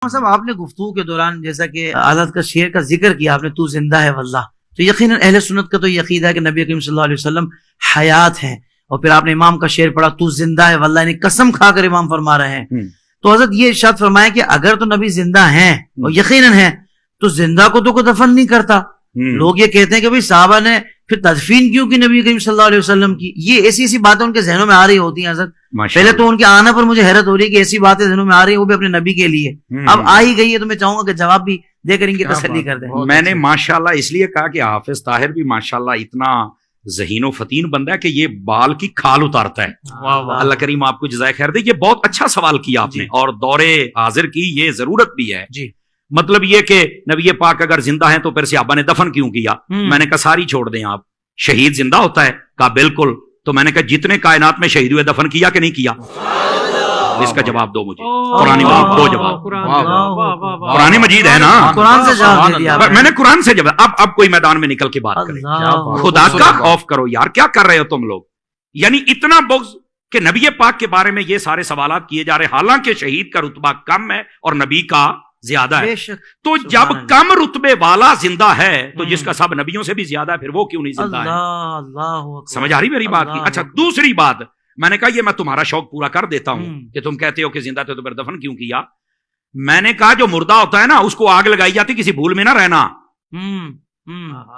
صاحب آپ نے گفتگو کے دوران جیسا کہ حضرت کا شعر کا ذکر کیا آپ نے، تو زندہ ہے واللہ، تو یقیناً اہل سنت کا تو یہ عقیدہ ہے کہ نبی کریم صلی اللہ علیہ وسلم حیات ہیں، اور پھر آپ نے امام کا شعر پڑھا تو زندہ ہے واللہ، یعنی قسم کھا کر امام فرما رہے ہیں۔ تو حضرت یہ ارشاد فرمایا کہ اگر تو نبی زندہ ہیں اور یقیناً ہیں تو زندہ کو تو کوئی دفن نہیں کرتا۔ لوگ یہ کہتے ہیں کہ بھئی صحابہ نے پھر تدفین کیوں کی نبی کریم صلی اللہ علیہ وسلم کی، یہ ایسی ایسی باتیں ان کے ذہنوں میں آ رہی ہوتی ہیں حضرت۔ پہلے تو ان کے آنے پر مجھے حیرت ہو رہی ہے کہ ایسی باتیں ذہنوں میں آ رہی ہیں وہ بھی اپنے نبی کے لیے، اب آ ہی گئی ہے تو میں چاہوں گا کہ جواب بھی دے کر ان کی تسلی کر دیں۔ میں نے ماشاءاللہ اس لیے کہا کہ حافظ طاہر بھی ماشاءاللہ اتنا ذہین و فتین بندہ ہے کہ یہ بال کی کھال اتارتا ہے۔ اللہ کریم آپ کو جزائے خیر دے۔ یہ بہت اچھا سوال کیا آپ نے، اور دور حاضر کی یہ ضرورت بھی ہے۔ مطلب یہ کہ نبی پاک اگر زندہ ہیں تو پھر صحابہ نے دفن کیوں کیا؟ میں نے کہا ساری چھوڑ دیں آپ، شہید زندہ ہوتا ہے؟ کہا بالکل۔ تو میں نے کہا جتنے کائنات میں شہید ہوئے دفن کیا کہ نہیں کیا؟ اس کا جواب دو مجھے، قرآن مجید دو جواب۔ قرآن مجید ہے نا، قرآن سے جواب دے دیا میں نے قرآن سے جواب۔ اب کوئی میدان میں نکل کے بات کرے، خدا کا خوف کرو یار، کیا کر رہے ہو تم لوگ؟ یعنی اتنا بغض کہ نبی پاک کے بارے میں یہ سارے سوالات کیے جا رہے، حالانکہ شہید کا رتبہ کم ہے اور نبی کا زیادہ ہے۔ تو جب کم رتبے والا زندہ ہے تو جس کا سب نبیوں سے بھی زیادہ ہے، پھر وہ کیوں نہیں زندہ ہے؟ سمجھ آ رہی میری بات کی؟ اچھا دوسری بات، میں نے کہا یہ میں تمہارا شوق پورا کر دیتا ہوں کہ تم کہتے ہو کہ زندہ تھے تو پھر دفن کیوں کیا؟ میں نے کہا جو مردہ ہوتا ہے نا اس کو آگ لگائی جاتی، کسی بھول میں نہ رہنا،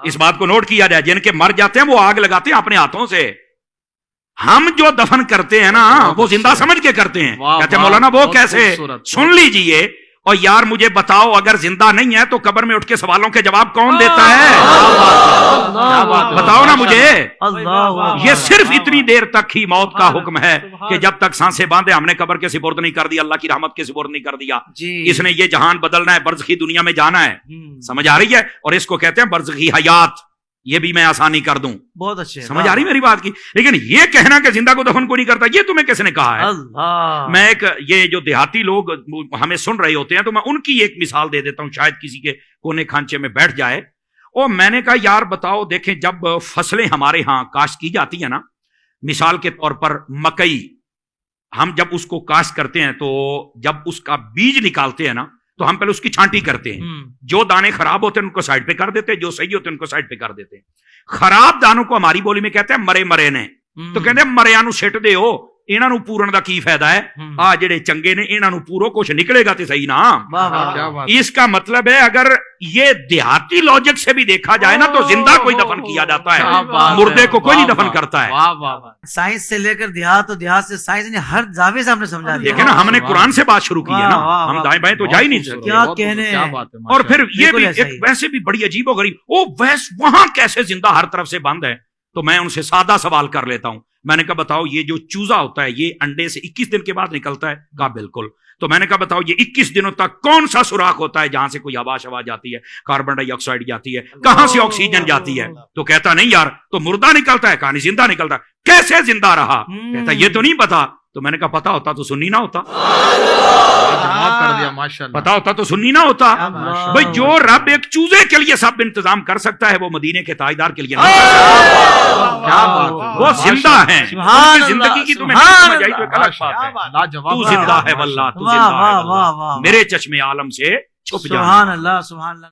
اس بات کو نوٹ کیا جائے۔ جن کے مر جاتے ہیں وہ آگ لگاتے ہیں اپنے ہاتھوں سے، ہم جو دفن کرتے ہیں نا وہ زندہ سمجھ کے کرتے ہیں۔ کہتے ہیں مولانا وہ کیسے؟ سن لیجئے، اور یار مجھے بتاؤ اگر زندہ نہیں ہے تو قبر میں اٹھ کے سوالوں کے جواب کون دیتا ہے؟ بتاؤ نا مجھے۔ یہ صرف اتنی دیر تک ہی موت کا حکم ہے کہ جب تک سانسیں باندھے ہم نے قبر کے سپرد نہیں کر دیا، اللہ کی رحمت کے سپرد نہیں کر دیا۔ اس نے یہ جہان بدلنا ہے، برزخی دنیا میں جانا ہے، سمجھ آ رہی ہے؟ اور اس کو کہتے ہیں برزخی حیات، یہ بھی میں آسانی کر دوں۔ بہت اچھے، سمجھ آ رہی میری بات کی؟ لیکن یہ کہنا کہ زندہ کو دفن کو نہیں کرتا، یہ تمہیں کس نے کہا ہے؟ میں ایک یہ جو دیہاتی لوگ ہمیں سن رہے ہوتے ہیں تو میں ان کی ایک مثال دے دیتا ہوں، شاید کسی کے کونے کھانچے میں بیٹھ جائے۔ اور میں نے کہا یار بتاؤ، دیکھیں جب فصلیں ہمارے ہاں کاشت کی جاتی ہیں نا، مثال کے طور پر مکئی، ہم جب اس کو کاشت کرتے ہیں تو جب اس کا بیج نکالتے ہیں نا تو ہم پہلے اس کی چھانٹی کرتے ہیں، جو دانے خراب ہوتے ہیں ان کو سائڈ پہ کر دیتے ہیں، جو صحیح ہوتے ہیں ان کو سائڈ پہ کر دیتے ہیں۔ خراب دانوں کو ہماری بولی میں کہتے ہیں مرے مرے نے، تو کہتے ہیں مریا نو سٹ دے ہو، انہاں نو پورن دا کی فائدہ ہے؟ آ جڑے چنگے نے انہاں نو پورو، کچھ نکلے گا تے صحیح نا۔ اس کا مطلب ہے اگر یہ دیہاتی لاجک سے بھی دیکھا جائے نا تو زندہ کوئی دفن کیا جاتا ہے، مردے کو کوئی نہیں دفن کرتا ہے۔ سائنس سے لے کر دیہات، اور دیہات سے سائنس نے ہر زاویے سے ہم نے سمجھا دیا۔ دیکھیں نا ہم نے قرآن سے بات شروع کی ہے نا، ہم دائیں بائیں تو جا ہی نہیں سکتے۔ کیا کہنے۔ اور پھر یہ بھی ایک ویسے بھی بڑی عجیب و غریب، وہاں کیسے زندہ ہر طرف سے بند ہے؟ تو میں ان سے سادہ سوال کر لیتا ہوں، میں نے کہا بتاؤ یہ جو چوزا ہوتا ہے یہ انڈے سے 21 دن کے بعد نکلتا ہے؟ کہا بالکل۔ تو میں نے کہا بتاؤ یہ 21 دنوں تک کون سا سوراخ ہوتا ہے جہاں سے کوئی ہوا شوا جاتی ہے، کاربن ڈائی آکسائڈ جاتی ہے، کہاں سے آکسیجن جاتی ہے؟ تو کہتا نہیں یار تو مردہ نکلتا ہے، کہانی زندہ نکلتا ہے، کیسے زندہ رہا؟ کہتا یہ تو نہیں پتا۔ تو میں نے کہا پتا ہوتا تو سنی نہ ہوتا، پتا ہوتا تو سنی نہ ہوتا۔ بھائی جو رب ایک چوزے کے لیے سب انتظام کر سکتا ہے وہ مدینے کے تاجدار کے لیے نہیں، وہ زندہ ہیں۔ زندگی کی تمہیں سمجھ آئی تو ایک الگ بات ہے، تو زندہ ہے واللہ، تو زندہ ہے واللہ، میرے چشم عالم سے چھپ جا۔ سبحان اللہ، سبحان اللہ۔